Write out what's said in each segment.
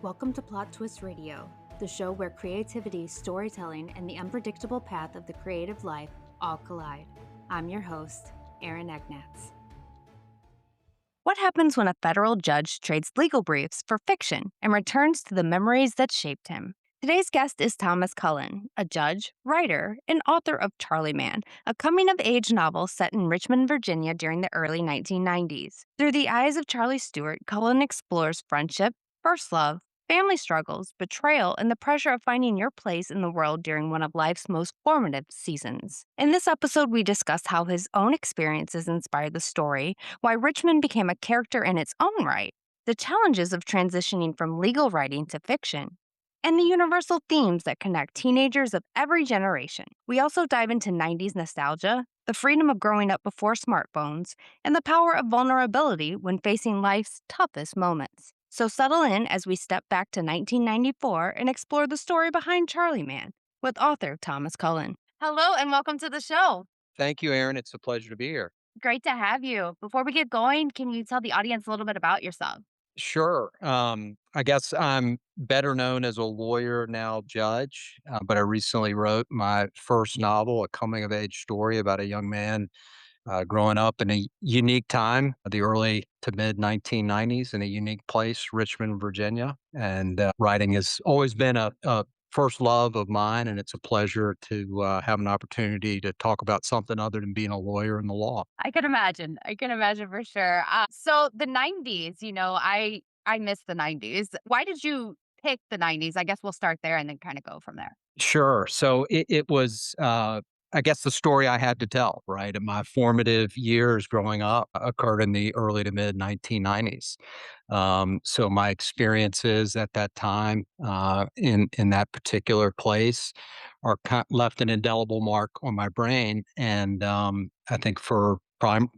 Welcome to Plot Twist Radio, the show where creativity, storytelling, and the unpredictable path of the creative life all collide. I'm your host, Erin Egnatz. What happens when a federal judge trades legal briefs for fiction and returns to the memories that shaped him? Today's guest is Thomas Cullen, a judge, writer, and author of Charlie Man, a coming-of-age novel set in Richmond, Virginia during the early 1990s. Through the eyes of Charlie Stewart, Cullen explores friendship, first love, family struggles, betrayal, and the pressure of finding your place in the world during one of life's most formative seasons. In this episode, we discuss how his own experiences inspired the story, why Richmond became a character in its own right, the challenges of transitioning from legal writing to fiction, and the universal themes that connect teenagers of every generation. We also dive into 90s nostalgia, the freedom of growing up before smartphones, and the power of vulnerability when facing life's toughest moments. So settle in as we step back to 1994 and explore the story behind Charlie Man with author Thomas Cullen. Hello and welcome to the show. Thank you, Aaron. It's a pleasure to be here. Great to have you. Before we get going, can you tell the audience a little bit about yourself? Sure. I guess I'm better known as a lawyer now, judge, but I recently wrote my first novel, a coming of age story about a young man growing up in a unique time, the early to mid 1990s, in a unique place, Richmond, Virginia. And writing has always been a first love of mine, and it's a pleasure to have an opportunity to talk about something other than being a lawyer in the law. I can imagine. I can imagine for sure. So the 90s, I miss the 90s. Why did you pick the 90s? I guess we'll start there and then kind of go from there. Sure. So it was, I guess, the story I had to tell, right? My formative years growing up occurred in the early to mid 1990s. So my experiences at that time in that particular place left an indelible mark on my brain, and I think for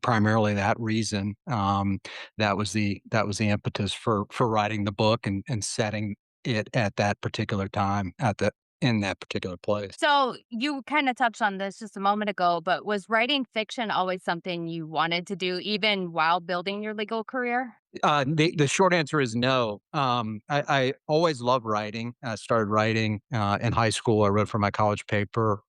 primarily that reason, that was the impetus for writing the book and setting it at that particular time in that particular place. So you kind of touched on this just a moment ago, but was writing fiction always something you wanted to do even while building your legal career? The short answer is no. I always loved writing. I started writing in high school. I wrote for my college paper.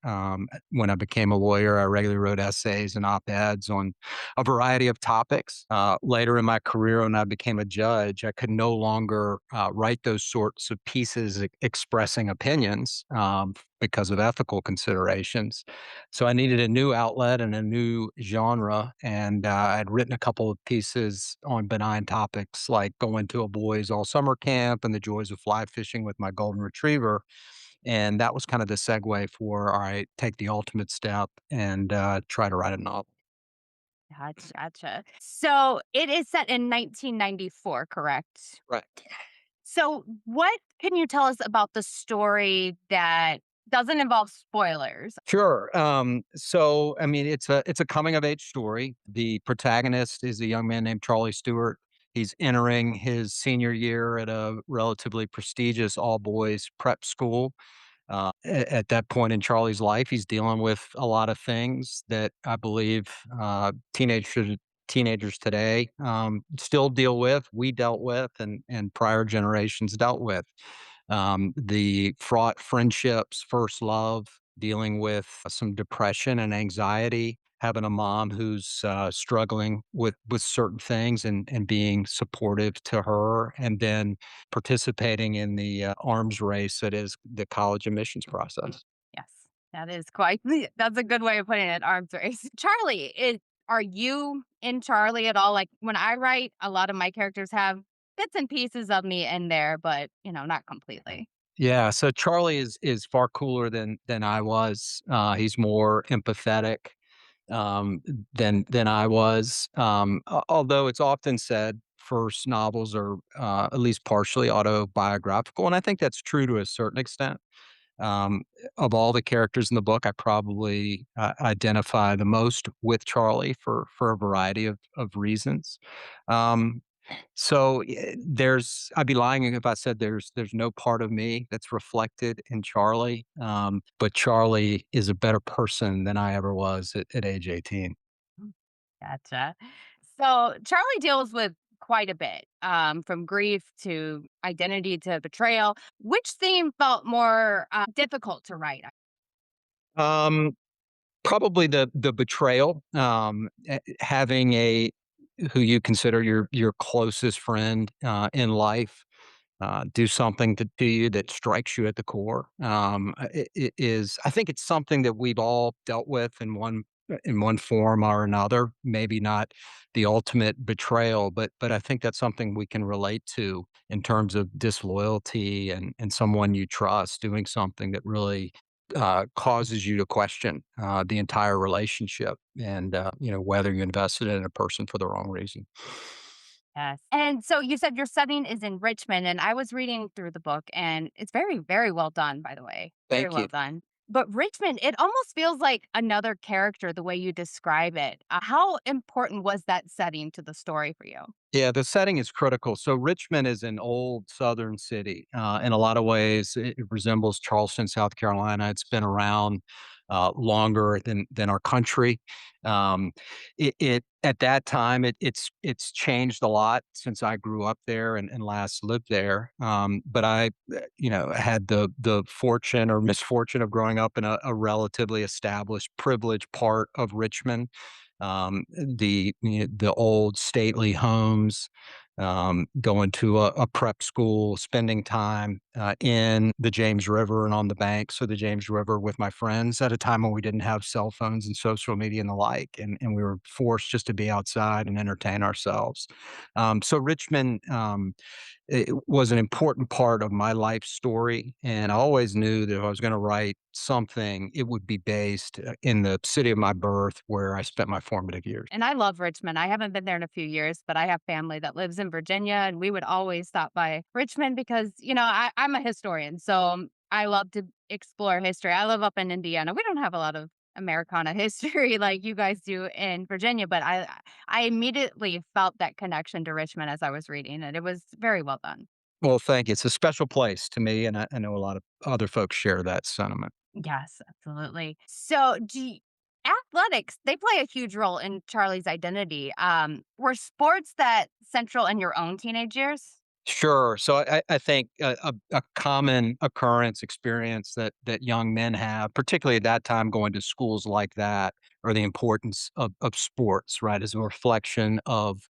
When I became a lawyer, I regularly wrote essays and op-eds on a variety of topics. Later in my career, when I became a judge, I could no longer write those sorts of pieces expressing opinions because of ethical considerations. So I needed a new outlet and a new genre, and I'd written a couple of pieces on benign topics like going to a boys' all summer camp and the joys of fly fishing with my golden retriever. And that was kind of the segue for, all right, take the ultimate step and try to write a novel. Gotcha. So it is set in 1994, correct? Right. So what can you tell us about the story that doesn't involve spoilers? Sure. So, I mean, it's a coming of age story. The protagonist is a young man named Charlie Stewart. He's entering his senior year at a relatively prestigious all boys prep school. At that point in Charlie's life, he's dealing with a lot of things that I believe teenagers today still deal with. We dealt with, and prior generations dealt with. The fraught friendships, first love, dealing with some depression and anxiety, having a mom who's struggling with certain things and being supportive to her, and then participating in the arms race that is the college admissions process. Yes, that is quite that's a good way of putting it, arms race. Are you in Charlie at all? Like, when I write, a lot of my characters have bits and pieces of me in there, but, not completely. Yeah, so Charlie is far cooler than I was. He's more empathetic um, than I was. Although it's often said first novels are at least partially autobiographical, and I think that's true to a certain extent. Um, of all the characters in the book, I probably identify the most with Charlie for a variety of reasons. Um, I'd be lying if I said there's no part of me that's reflected in Charlie. But Charlie is a better person than I ever was at age 18. Mm, Gotcha. So Charlie deals with quite a bit, from grief to identity to betrayal. Which theme felt more difficult to write? Um, Probably the betrayal, having a who you consider your closest friend, in life, do something to you that strikes you at the core. It is I think it's something that we've all dealt with in one form or another. Maybe not the ultimate betrayal, but I think that's something we can relate to in terms of disloyalty and someone you trust doing something that really causes you to question the entire relationship and whether you invested in a person for the wrong reason. Yes. And so you said your setting is in Richmond, and I was reading through the book, and it's very, very well done, by the way. Very Thank well you. done. But Richmond, it almost feels like another character the way you describe it. How important was that setting to the story for you? Yeah, the setting is critical. So Richmond is an old southern city. In a lot of ways, it resembles Charleston, South Carolina. It's been around longer than our country. Um, it at that time it's changed a lot since I grew up there and last lived there. But I, had the fortune or misfortune of growing up in a relatively established, privileged part of Richmond. The old stately homes, going to a prep school, spending time in the James River and on the banks of the James River with my friends at a time when we didn't have cell phones and social media and the like, and we were forced just to be outside and entertain ourselves. So Richmond, it was an important part of my life story, and I always knew that if I was gonna write something, it would be based, in the city of my birth where I spent my formative years. And I love Richmond. I haven't been there in a few years, but I have family that lives in Virginia, and we would always stop by Richmond because, I'm a historian. So I love to explore history. I live up in Indiana. We don't have a lot of Americana history like you guys do in Virginia, but I immediately felt that connection to Richmond as I was reading it. It was very well done. Well, thank you. It's a special place to me, and I know a lot of other folks share that sentiment. Yes, absolutely. So, athletics, they play a huge role in Charlie's identity. Were sports that central in your own teenage years? Sure. So I think a common occurrence experience that young men have, particularly at that time, going to schools like that, or the importance of sports, right, as a reflection of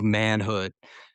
manhood.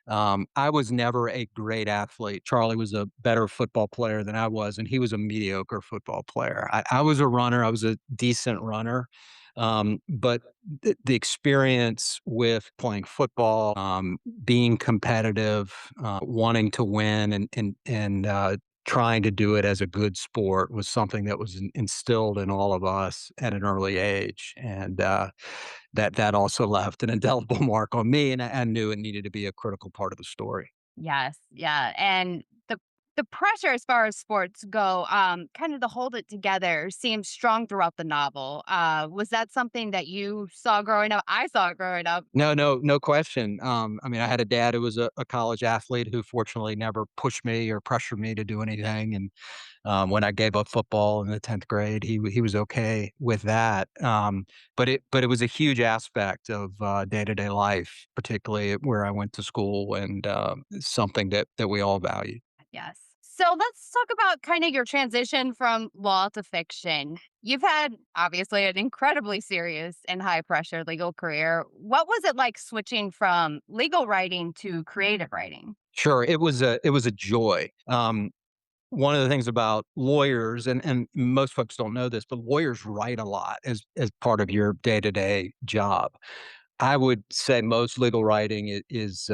I was never a great athlete. Charlie was a better football player than I was, and he was a mediocre football player. I was a runner. I was a decent runner. But the experience with playing football, being competitive, wanting to win, and trying to do it as a good sport was something that was instilled in all of us at an early age, and that also left an indelible mark on me, and I knew it needed to be a critical part of the story. Yes, yeah, and the pressure as far as sports go, kind of to hold it together seems strong throughout the novel. Was that something that you saw growing up? I saw it growing up. No, no, no question. I mean, I had a dad who was a college athlete who fortunately never pushed me or pressured me to do anything, and when I gave up football in the 10th grade, he was okay with that. But it was a huge aspect of day-to-day life, particularly where I went to school, and something that we all value. Yes. So let's talk about kind of your transition from law to fiction. You've had obviously an incredibly serious and high pressure legal career. What was it like switching from legal writing to creative writing? Sure, it was a joy. One of the things about lawyers, and most folks don't know this, but lawyers write a lot as part of your day-to-day job. I would say most legal writing is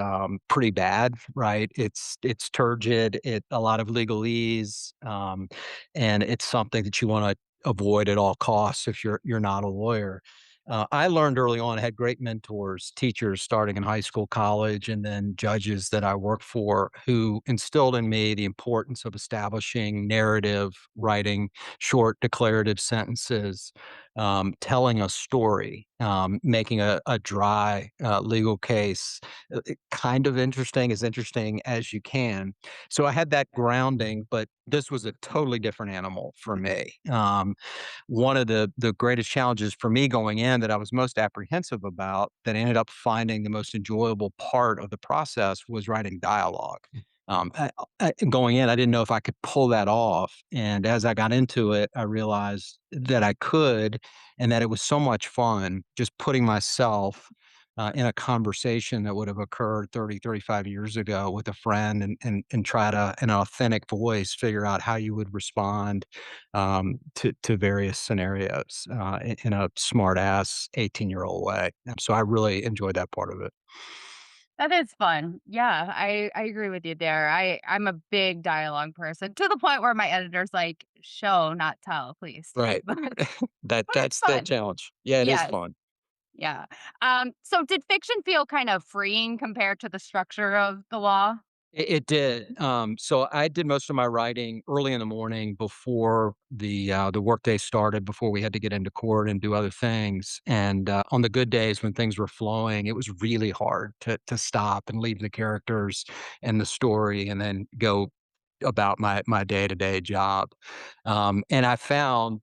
pretty bad, right? It's turgid, a lot of legalese, and it's something that you want to avoid at all costs if you're not a lawyer. I learned early on, I had great mentors, teachers starting in high school, college, and then judges that I worked for who instilled in me the importance of establishing narrative, writing short declarative sentences, telling a story, making a dry legal case kind of interesting, as interesting as you can. So I had that grounding, but this was a totally different animal for me. One of the greatest challenges for me going in that I was most apprehensive about, that I ended up finding the most enjoyable part of the process, was writing dialogue. Going in, I didn't know if I could pull that off, and as I got into it, I realized that I could, and that it was so much fun just putting myself in a conversation that would have occurred 30, 35 years ago with a friend, and try to, in an authentic voice, figure out how you would respond to various scenarios in a smart ass 18-year-old way. So I really enjoyed that part of it. That is fun. Yeah, I agree with you there. I'm a big dialogue person to the point where my editor's like, "Show, not tell, please." Right. But it's That's the fun. challenge. Yeah, it is Yes. fun. Yeah. So did fiction feel kind of freeing compared to the structure of the law? It did. So I did most of my writing early in the morning before the workday started, before we had to get into court and do other things. And on the good days when things were flowing, it was really hard to stop and leave the characters and the story, and then go about my day to day job. And I found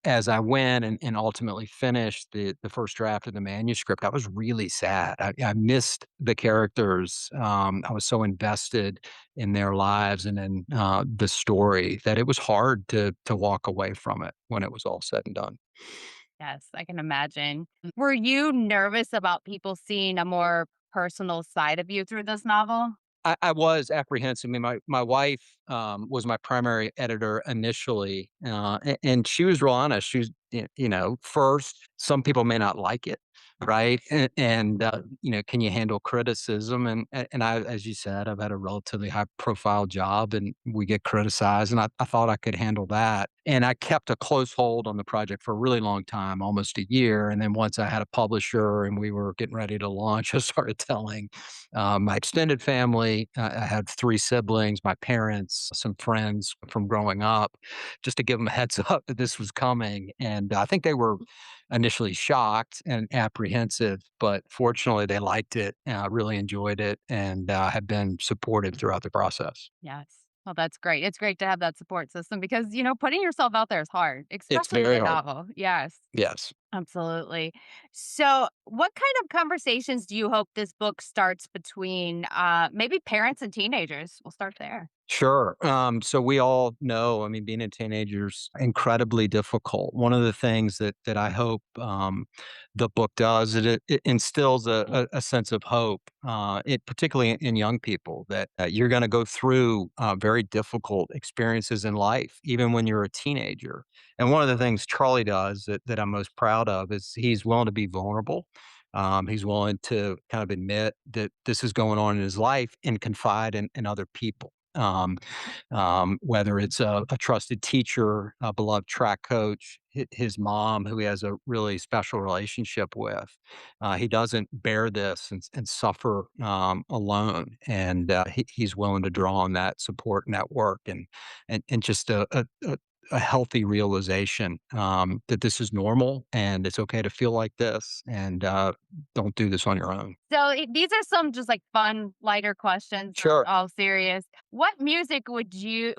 as I went and ultimately finished the first draft of the manuscript, I was really sad. I missed the characters. I was so invested in their lives and in the story that it was hard to walk away from it when it was all said and done. Yes, I can imagine. Were you nervous about people seeing a more personal side of you through this novel? I was apprehensive. I mean, my wife was my primary editor initially, and she was real honest. She was, first, some people may not like it, right? And can you handle criticism? And I, as you said, I've had a relatively high profile job, and we get criticized, and I thought I could handle that. And I kept a close hold on the project for a really long time, almost a year. And then once I had a publisher and we were getting ready to launch, I started telling my extended family. I had three siblings, my parents, some friends from growing up, just to give them a heads up that this was coming. And I think they were initially shocked and apprehensive, but fortunately they liked it, really enjoyed it, and have been supportive throughout the process. Yes. Well, that's great. It's great to have that support system because, putting yourself out there is hard, It's especially with very a hard. novel. Yes, Yes. absolutely. So, what kind of conversations do you hope this book starts between maybe parents and teenagers? We'll start there. Sure. So we all know, I mean, being a teenager's incredibly difficult. One of the things that I hope the book does, it instills a sense of hope, it particularly in young people, that you're going to go through very difficult experiences in life, even when you're a teenager. And one of the things Charlie does that I'm most proud of is he's willing to be vulnerable. He's willing to kind of admit that this is going on in his life and confide in other people. Whether it's a trusted teacher, a beloved track coach, his mom, who he has a really special relationship with. He doesn't bear this and suffer alone, and he's willing to draw on that support network, and just a healthy realization that this is normal and it's okay to feel like this, and don't do this on your own. So, these are some just like fun, lighter questions, not Sure. all serious. What music would you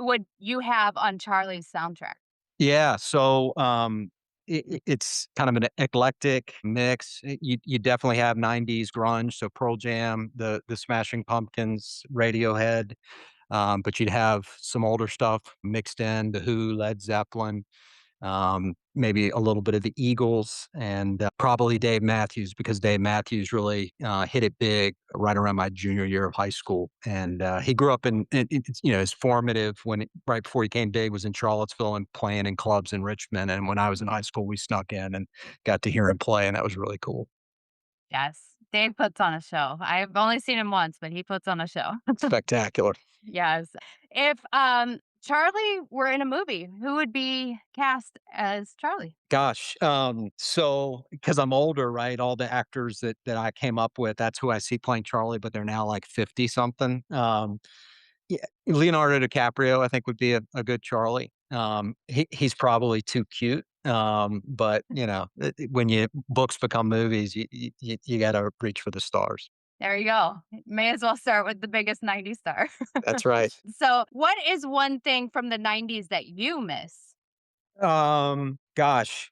have on Charlie's soundtrack? Yeah, so, it's kind of an eclectic mix. You definitely have '90s grunge, so Pearl Jam, the Smashing Pumpkins, Radiohead, but you'd have some older stuff mixed in, The Who, Led Zeppelin, maybe a little bit of the Eagles, and probably Dave Matthews, because Dave Matthews really hit it big right around my junior year of high school. And he grew up his formative right before he came big was in Charlottesville and playing in clubs in Richmond. And when I was in high school, we snuck in and got to hear him play, and that was really cool. Yes, Dave puts on a show. I've only seen him once, but he puts on a show. Spectacular. Yes. If Charlie were in a movie, who would be cast as Charlie? Gosh, so because I'm older, right? All the actors that I came up with, that's who I see playing Charlie, but they're now like 50 something. Yeah, Leonardo DiCaprio, I think, would be a good Charlie. He's probably too cute, But when you books become movies, you got to reach for the stars. There you go. May as well start with the biggest 90s star. That's right. So, what is one thing from the 90s that you miss? Gosh,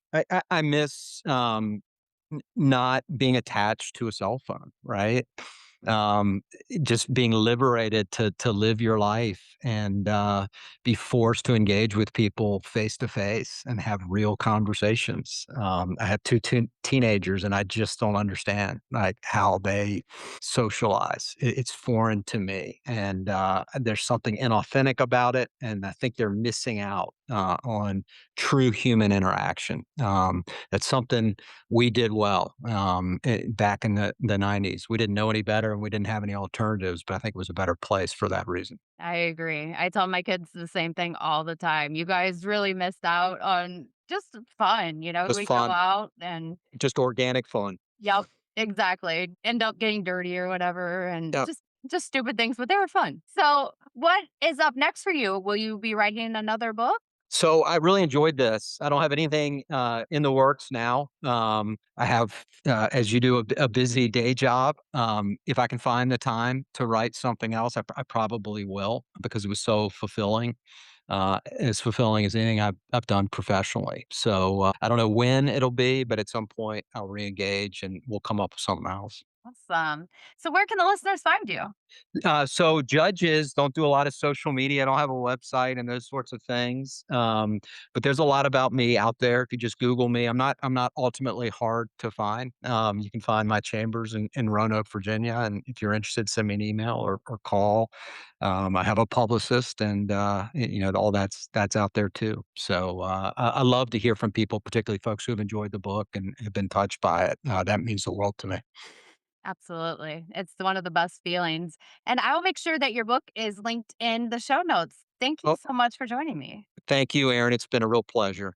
I miss not being attached to a cell phone, right? Um, just being liberated to live your life and be forced to engage with people face to face and have real conversations. I have two teenagers, and I just don't understand like how they socialize. It's foreign to me, and there's something inauthentic about it, and I think they're missing out on true human interaction. That's something we did well back in the 90s. We didn't know any better and we didn't have any alternatives, but I think it was a better place for that reason. I agree. I tell my kids the same thing all the time. You guys really missed out on just fun. Just We go fun, out and, just organic fun. yep, exactly. End up getting dirty or whatever and Yeah. just stupid things, but they were fun. So, what is up next for you? Will you be writing another book? So I really enjoyed this. I don't have anything in the works now. I have, as you do, a busy day job. If I can find the time to write something else, I probably will because it was so fulfilling, as fulfilling as anything I've done professionally. So I don't know when it'll be, but at some point I'll reengage and we'll come up with something else. Awesome. So, where can the listeners find you? So judges don't do a lot of social media. I don't have a website and those sorts of things. But there's a lot about me out there. If you just Google me, I'm not ultimately hard to find. You can find my chambers in Roanoke, Virginia, and if you're interested, send me an email or call. I have a publicist, and all that's out there too. So I love to hear from people, particularly folks who have enjoyed the book and have been touched by it. That means the world to me. Absolutely. It's one of the best feelings. And I will make sure that your book is linked in the show notes. Thank you Well, so much for joining me. thank you, Aaron. It's been a real pleasure.